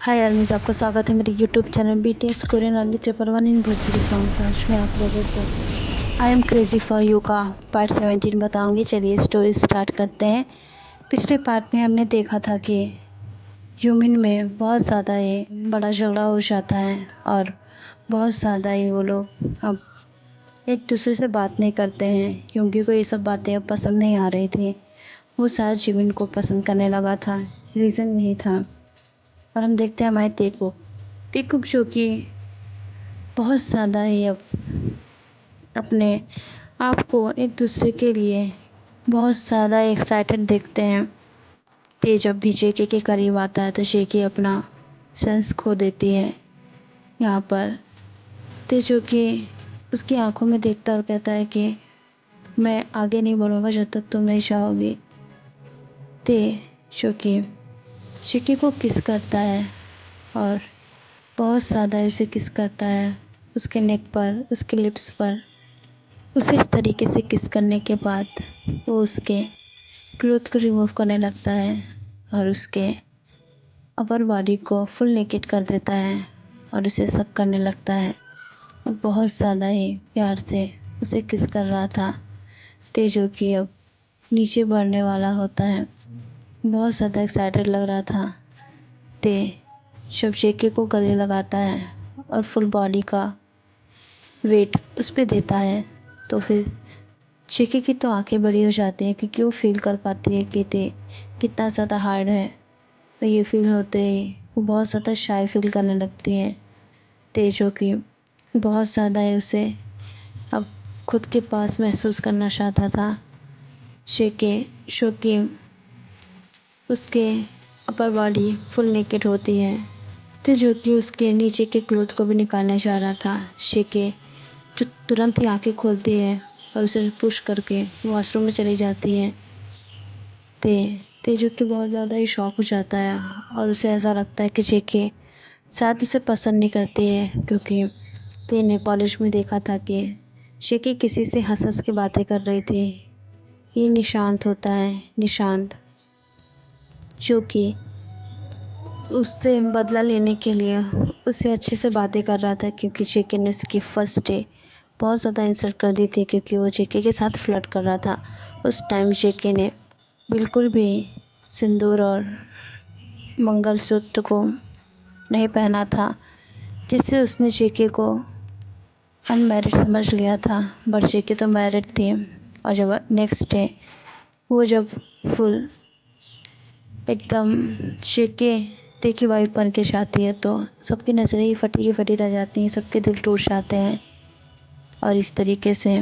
हाय आर्मीज, आपका स्वागत है मेरे YouTube channel BTS Korean army chapter 1 इन भोजपुरी सॉन्ग। तो आज मैं आप लोगों को I am crazy for you का पार्ट 17 बताऊंगी। चलिए स्टोरी स्टार्ट करते हैं। पिछले पार्ट में हमने देखा था कि ह्यूमन में बहुत ज़्यादा ही बड़ा झगड़ा हो जाता है और बहुत ज़्यादा ही वो लोग अब एक दूसरे से बात नहीं करते हैं। क्योंकि को ये सब बातें अब पसंद नहीं आ रही थी। वो शायद जीवन को पसंद करने लगा था, रीज़न नहीं था। और हम देखते हैं हमारे तेकुक जो कि बहुत ज़्यादा ही अब अपने आप को एक दूसरे के लिए बहुत ज़्यादा एक्साइटेड देखते हैं। ते जब भी जेके के करीब आता है तो जेके अपना सेंस खो देती है। यहाँ पर ते जो कि उसकी आंखों में देखता हुआ कहता है कि मैं आगे नहीं बढ़ूँगा जब तक तुम नहीं चाहोगी। ते जो कि जेके को किस करता है और बहुत ज़्यादा उसे किस करता है, उसके नेक पर, उसके लिप्स पर। उसे इस तरीके से किस करने के बाद वो उसके क्लोथ को रिमूव करने लगता है और उसके अपर बॉडी को फुल नेकेड कर देता है और उसे सक करने लगता है और बहुत ज़्यादा ही प्यार से उसे किस कर रहा था। ते जो कि अब नीचे बढ़ने वाला होता है, बहुत ज़्यादा एक्साइटेड लग रहा था। ते जब जेके को गले लगाता है और फुल बॉडी का वेट उस पर देता है तो फिर जेके की तो आंखें बड़ी हो जाती हैं क्योंकि वो फील कर पाती है कि ते कितना ज़्यादा हार्ड है। तो ये फील होते ही वो बहुत ज़्यादा शाय फील करने लगती है। ते जो कि बहुत ज़्यादा है उसे अब खुद के पास महसूस करना चाहता था। जेके जो कि उसके अपर बॉडी फुल नेकेड होती है तो जो कि उसके नीचे के क्लोथ को भी निकालने जा रहा था। जेके जो तुरंत ही आंखें खोलती है और उसे पुश करके वॉशरूम में चली जाती है। ते जो कि बहुत ज़्यादा ही शॉक हो जाता है और उसे ऐसा लगता है कि जेके शायद उसे पसंद नहीं करती है क्योंकि ते ने कॉलेज में देखा था कि जेके किसी से हंस हंस के बातें कर रही थी। ये निशांत होता है, निशांत जो कि उससे बदला लेने के लिए उसे अच्छे से बातें कर रहा था क्योंकि जेके ने उसकी फ़र्स्ट डे बहुत ज़्यादा इंसल्ट कर दी थी क्योंकि वो जेके के साथ फ्लर्ट कर रहा था। उस टाइम जेके ने बिल्कुल भी सिंदूर और मंगलसूत्र को नहीं पहना था, जिससे उसने जेके को अनमैरिड समझ लिया था। बट जेके तो मैरिड थी। और जब नेक्स्ट डे वो जब फुल एकदम जेके ते की वाइफ बन के जाती है तो सबकी नज़रें ही फटी की फटी रह जाती हैं, सबके दिल टूट जाते हैं। और इस तरीके से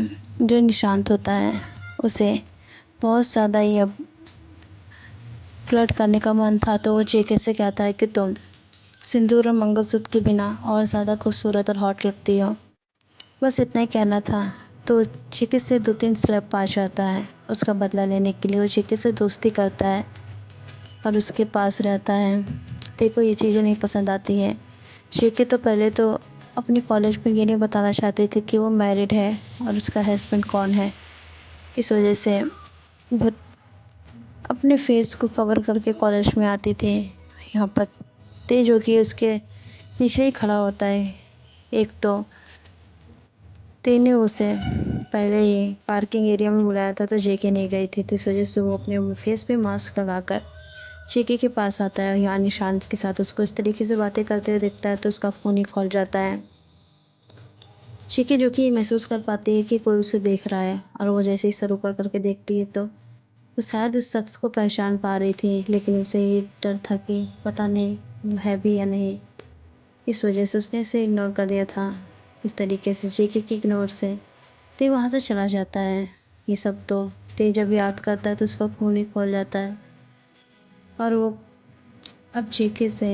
जो निशांत होता है उसे बहुत ज़्यादा ही अब फ्लर्ट करने का मन था तो वो जेके से कहता है कि तुम सिंदूर और मंगलसूत्र के बिना और ज़्यादा खूबसूरत और हॉट लगती हो। बस इतना ही कहना था तो जेके से 2-3 स्टेप पा जाता है। उसका बदला लेने के लिए वो जेके से दोस्ती करता है और उसके पास रहता है। ते को ये चीज़ें नहीं पसंद आती हैं। जेके तो पहले तो अपनी कॉलेज में ये नहीं बताना चाहती थी कि वो मैरिड है और उसका हस्बैंड कौन है। इस वजह से वो अपने फेस को कवर करके कॉलेज में आती थी। यहाँ पर ते जो कि उसके पीछे ही खड़ा होता है। एक तो ते ने उसे पहले ही पार्किंग एरिया में बुलाया था तो जेके नहीं गई थी, तो इस वजह से वो अपने फेस पे मास्क लगाकर जेके के पास आता है। यहाँ निशांत के साथ उसको इस तरीके से बातें करते हुए देखता है तो उसका फ़ोन ही खोल जाता है। जेके जो कि महसूस कर पाती है कि कोई उसे देख रहा है और वो जैसे ही सर ऊपर करके देखती है तो वो शायद उस शख्स को पहचान पा रही थी, लेकिन उसे ये डर था कि पता नहीं वो है भी या नहीं। इस वजह से उसने इसे इग्नोर कर दिया था। इस तरीके से जेके के इग्नोर से ते वहाँ से चला जाता है। ये सब तो ते जब याद करता है तो उसका खून ही खोल जाता है और वो अब जेके से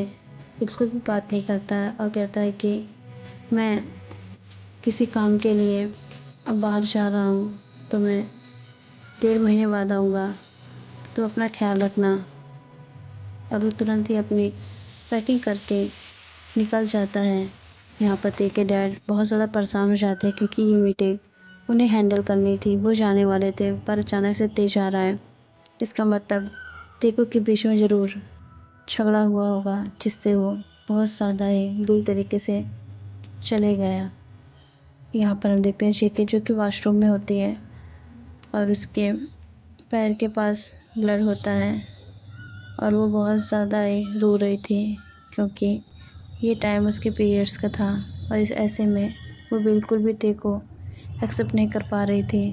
बिल्कुल भी बात नहीं करता है और कहता है कि मैं किसी काम के लिए अब बाहर जा रहा हूँ तो मैं 1.5 महीने बाद आऊँगा, तो अपना ख्याल रखना। और वो तुरंत ही अपनी पैकिंग करके निकल जाता है। यहाँ पर ते के डैड बहुत ज़्यादा परेशान हो जाते हैं क्योंकि ये मीटिंग उन्हें हैंडल करनी थी। वो जाने वाले थे पर अचानक से ते जा रहा है। इसका मतलब तेको के बीच में ज़रूर झगड़ा हुआ होगा जिससे वो बहुत ज़्यादा ही बुरी तरीके से चले गया। यहाँ पर हम देखते हैं जेके जो कि वॉशरूम में होती है और उसके पैर के पास ब्लड होता है और वो बहुत ज़्यादा ही रो रही थी क्योंकि ये टाइम उसके पीरियड्स का था और इस ऐसे में वो बिल्कुल भी ते को एक्सेप्ट नहीं कर पा रही थी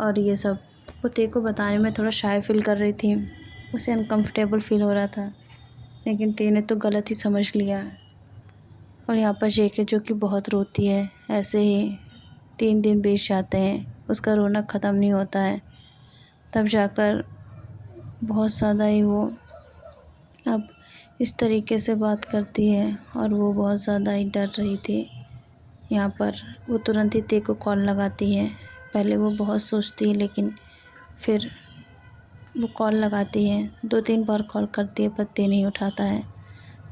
और ये सब वो ते को बताने में थोड़ा शाय फील कर रही थी। उसे अनकंफर्टेबल फील हो रहा था, लेकिन ते ने तो गलत ही समझ लिया। और यहाँ पर जेके जो कि बहुत रोती है। ऐसे ही 3 दिन बीत जाते हैं, उसका रोना ख़त्म नहीं होता है। तब जाकर बहुत ज़्यादा ही वो अब इस तरीके से बात करती है और वो बहुत ज़्यादा ही डर रही थी। यहाँ पर वो तुरंत ही ते को कॉल लगाती है। पहले वो बहुत सोचती है, लेकिन फिर वो कॉल लगाती है। 2-3 बार कॉल करती है पर ते नहीं उठाता है।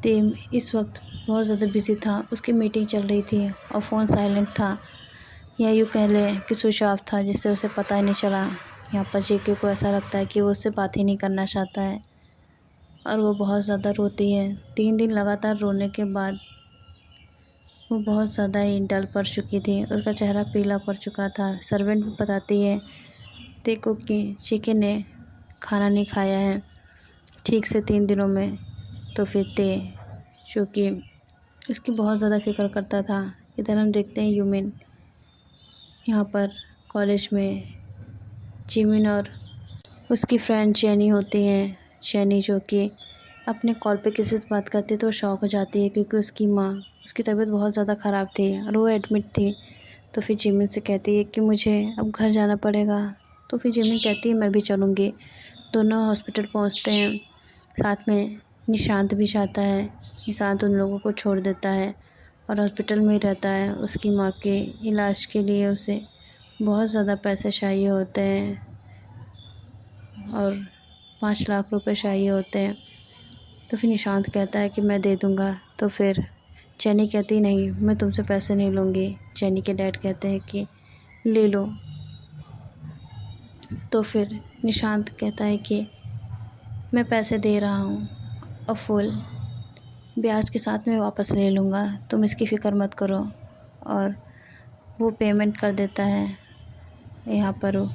ते इस वक्त बहुत ज़्यादा बिज़ी था, उसकी मीटिंग चल रही थी और फ़ोन साइलेंट था या यूँ कह लें कि स्विच ऑफ था, जिससे उसे पता ही नहीं चला। यहाँ पर जेके को ऐसा लगता है कि वो उससे बात ही नहीं करना चाहता है और वो बहुत ज़्यादा रोती है। 3 दिन लगातार रोने के बाद वो बहुत ज़्यादा ही डल पड़ चुकी थी, उसका चेहरा पीला पड़ चुका था। सर्वेंट भी बताती है ते को कि जेके ने खाना नहीं खाया है ठीक से 3 दिनों में। तो फिर ते जो कि उसकी बहुत ज़्यादा फ़िक्र करता था। इधर हम देखते हैं यूमिन यहाँ पर कॉलेज में जिमिन और उसकी फ्रेंड जेनी होती हैं। जेनी जो कि अपने कॉल पे किसी से बात करती है तो शॉक हो जाती है क्योंकि उसकी माँ उसकी तबीयत बहुत ज़्यादा ख़राब थी और वो एडमिट थी। तो फिर जिमिन से कहती है कि मुझे अब घर जाना पड़ेगा। तो फिर जिमिन कहती है मैं भी चलूँगी। दोनों हॉस्पिटल पहुँचते हैं, साथ में निशांत भी जाता है। निशांत उन लोगों को छोड़ देता है और हॉस्पिटल में ही रहता है। उसकी माँ के इलाज के लिए उसे बहुत ज़्यादा पैसे चाहिए होते हैं और 5 लाख रुपए चाहिए होते हैं। तो फिर निशांत कहता है कि मैं दे दूँगा। तो फिर जेनी कहती नहीं, मैं तुमसे पैसे नहीं लूँगी। जेनी के डैड कहते हैं कि ले लो। तो फिर निशांत कहता है कि मैं पैसे दे रहा हूँ और फुल ब्याज के साथ मैं वापस ले लूँगा, तुम इसकी फ़िक्र मत करो। और वो पेमेंट कर देता है। यहाँ पर वो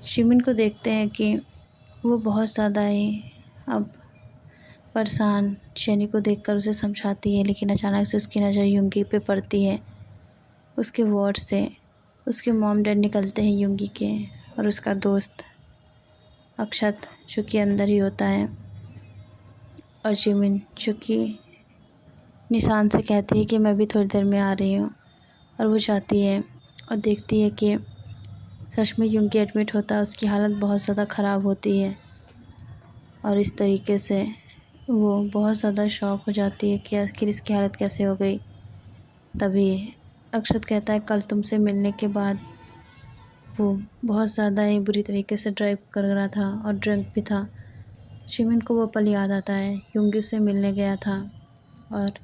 जिमिन को देखते हैं कि वो बहुत ज़्यादा ही अब परेशान जेनी को देखकर उसे समझाती है, लेकिन अचानक से उसकी नज़र युंगी पे पड़ती है। उसके वार्ड से उसके मॉम डैड निकलते हैं युंगी के और उसका दोस्त अक्षत जो कि अंदर ही होता है। और जिमिन जो कि निशान से कहती है कि मैं भी थोड़ी देर में आ रही हूँ और वो जाती है और देखती है कि सच में युंगी एडमिट होता है। उसकी हालत बहुत ज़्यादा ख़राब होती है और इस तरीके से वो बहुत ज़्यादा शॉक हो जाती है कि आखिर इसकी हालत कैसे हो गई। तभी अक्षत कहता है कल तुमसे मिलने के बाद वो बहुत ज़्यादा ही बुरी तरीके से ड्राइव कर रहा था और ड्रंक भी था। जिमिन को वो पल याद आता है। युंगी उससे मिलने गया था और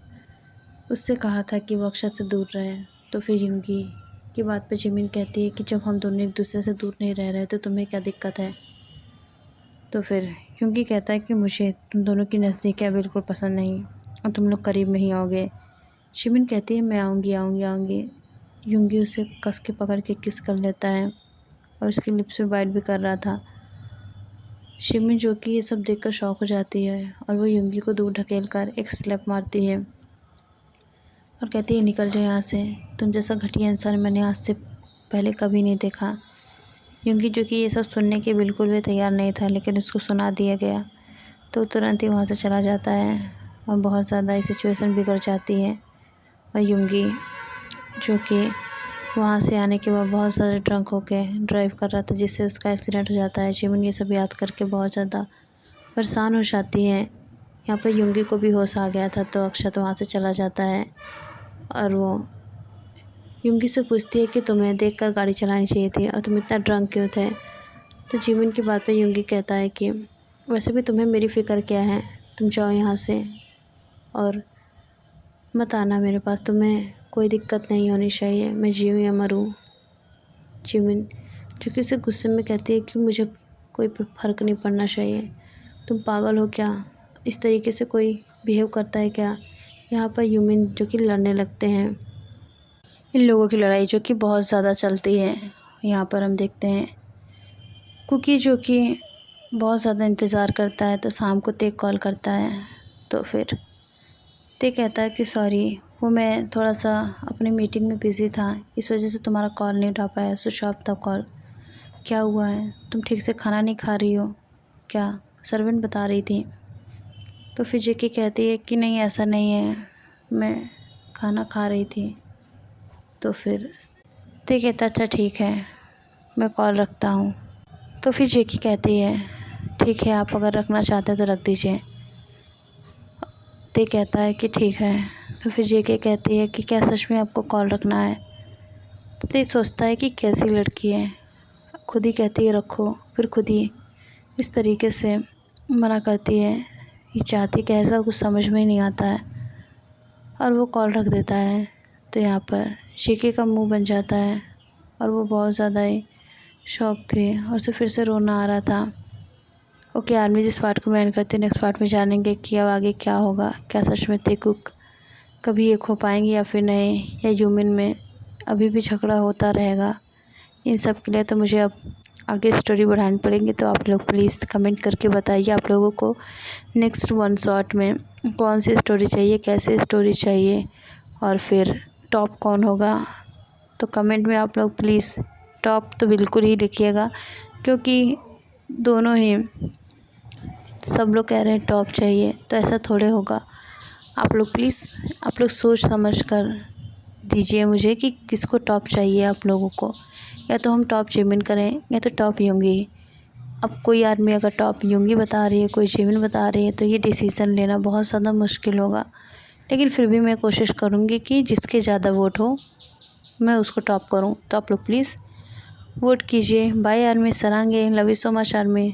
उससे कहा था कि वो अक्षत से दूर रहे। तो फिर युंगी की बात पे जिमिन कहती है कि जब हम दोनों एक दूसरे से दूर नहीं रह रहे तो तुम्हें क्या दिक्कत है। तो फिर युंगी कहता है कि मुझे तुम दोनों की नज़दीकियाँ बिल्कुल पसंद नहीं और तुम लोग करीब नहीं आओगे। जिमिन कहती है मैं आऊँगी आऊँगी आऊँगी। युंगी उसे कस के पकड़ के किस कर लेता है और उसके लिप्स पे बाइट भी कर रहा था। जिमिन जो कि ये सब देखकर शॉक हो जाती है और वो युंगी को दूर ढकेल कर एक स्लैप मारती है और कहती है निकल जाओ यहाँ से, तुम जैसा घटिया इंसान मैंने आज से पहले कभी नहीं देखा। युंगी जो कि ये सब सुनने के बिल्कुल भी तैयार नहीं था, लेकिन उसको सुना दिया गया तो तुरंत ही वहाँ से चला जाता है और बहुत ज़्यादा ही सिचुएशन बिगड़ जाती है। और युंगी जो कि वहाँ से आने के बाद बहुत ज़्यादा ड्रंक होके ड्राइव कर रहा था, जिससे उसका एक्सीडेंट हो जाता है। जिमिन ये सब याद करके बहुत ज़्यादा परेशान हो जाती है। यहाँ पर युंगी को भी होश आ गया था तो अक्षत वहाँ से चला जाता है और वो युंगी से पूछती है कि तुम्हें देखकर गाड़ी चलानी चाहिए थी और तुम इतना ड्रंक क्यों थे। तो जिमिन की बात पे युंगी कहता है कि वैसे भी तुम्हें मेरी फ़िक्र क्या है, तुम जाओ यहाँ से और मत आना मेरे पास, तुम्हें कोई दिक्कत नहीं होनी चाहिए, मैं जीऊँ या मरूँ। जिमिन जो कि उसे गुस्से में कहती है कि मुझे कोई फ़र्क नहीं पड़ना चाहिए, तुम पागल हो क्या, इस तरीके से कोई बिहेव करता है क्या। यहाँ पर यूमिन जो कि लड़ने लगते हैं। इन लोगों की लड़ाई जो कि बहुत ज़्यादा चलती है। यहाँ पर हम देखते हैं कुकी जो कि बहुत ज़्यादा इंतज़ार करता है, तो शाम को ते कॉल करता है। तो फिर ते कहता है कि सॉरी, वो मैं थोड़ा सा अपनी मीटिंग में बिज़ी था, इस वजह से तुम्हारा कॉल नहीं उठा पाया, स्विच ऑफ था कॉल। क्या हुआ है, तुम ठीक से खाना नहीं खा रही हो क्या? सर्वेंट बता रही थी। तो फिर जेके कहती है कि नहीं ऐसा नहीं है, मैं खाना खा रही थी। तो फिर ते कहता अच्छा ठीक है, मैं कॉल रखता हूँ। तो फिर जेके कहती है ठीक है, आप अगर रखना चाहते हैं तो रख दीजिए। ते कहता है कि ठीक है। तो फिर जेके कहती है कि क्या सच में आपको कॉल रखना है? तो ते सोचता है कि कैसी लड़की है, खुद ही कहती है रखो, फिर खुद ही इस तरीके से मना करती है। ये चाहती कैसा कुछ समझ में ही नहीं आता है, और वो कॉल रख देता है। तो यहाँ पर जेके का मुंह बन जाता है और वो बहुत ज़्यादा ही शॉक थे और उसे फिर से रोना आ रहा था। ओके आर्मी, जिस पार्ट को मैं एंड करती हूँ, नेक्स्ट पार्ट में जानेंगे कि अब आगे क्या होगा। क्या सच में ते कुक कभी एक हो पाएंगे या फिर नहीं, या यूमिन में अभी भी झगड़ा होता रहेगा। इन सब के लिए तो मुझे अब आगे स्टोरी बढ़ानी पड़ेगी। तो आप लोग प्लीज़ कमेंट करके बताइए आप लोगों को नेक्स्ट वन शॉट में कौन सी स्टोरी चाहिए, कैसी स्टोरी चाहिए, और फिर टॉप कौन होगा। तो कमेंट में आप लोग प्लीज़ टॉप तो बिल्कुल ही लिखिएगा, क्योंकि दोनों ही सब लोग कह रहे हैं टॉप चाहिए, तो ऐसा थोड़े होगा। आप लोग प्लीज़ आप लोग सोच समझ कर दीजिए मुझे कि किसको टॉप चाहिए आप लोगों को। या तो हम टॉप जिमिन करें या तो टॉप यूंगी। अब कोई आदमी अगर टॉप यूंगी बता रही है, कोई जिमिन बता रही है, तो ये डिसीज़न लेना बहुत ज़्यादा मुश्किल होगा। लेकिन फिर भी मैं कोशिश करूँगी कि जिसके ज़्यादा वोट हो मैं उसको टॉप करूँ। तो आप लोग प्लीज़ वोट कीजिए। बाय आर्मी, सरांगे, love you so much army.